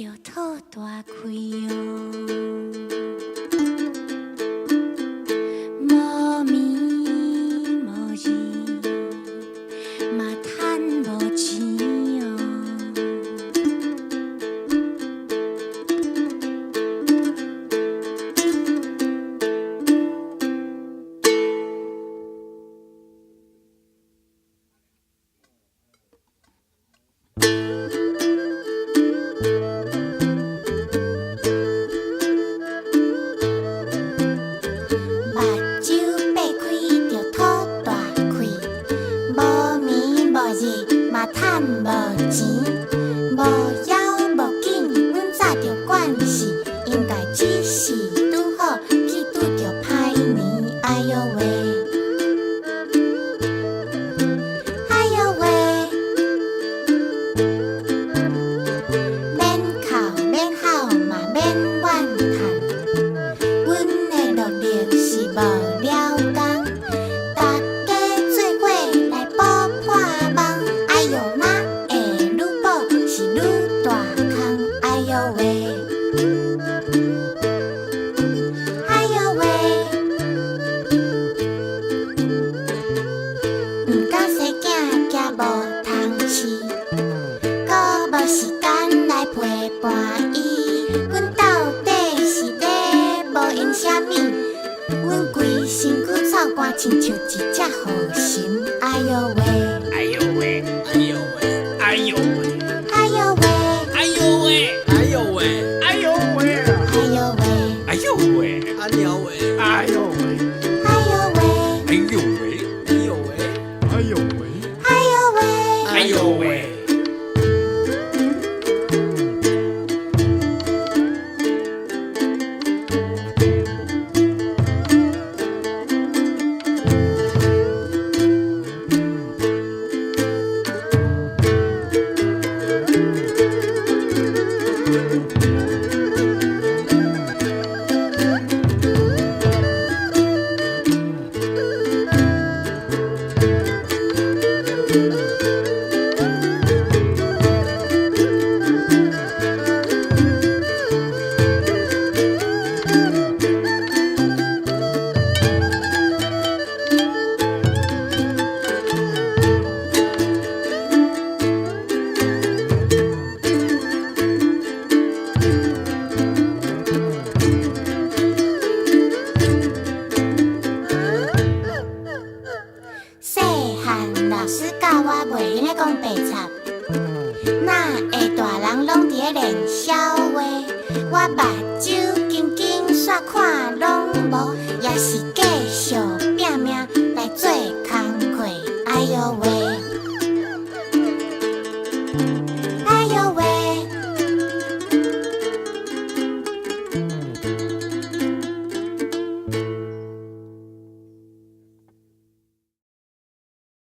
着吐大开哦，无眠无日，嘛趁无钱哦。趁无钱，无要无紧，阮早着管事，应该只是拄好去拄着歹年。哎呦喂，哎呦喂，免哭免吼嘛免怨叹，阮的努力是无了工。阮规身躯臭汗，亲像一只雨神。哎呦喂，哎呦喂，哎呦喂，哎呦喂，哎呦喂，哎呦喂，哎呦喂，哎呦喂，哎呦喂，哎呦喂，哎呦喂，哎呦喂，哎呦喂，哎呦喂，哎呦喂，哎呦喂，哎呦喂，哎呦喂。老师教我袂用咧讲白插，哪会大人拢伫咧练笑话？我目睭紧紧煞看拢无，也是继续拼命来做工课。哎呦喂！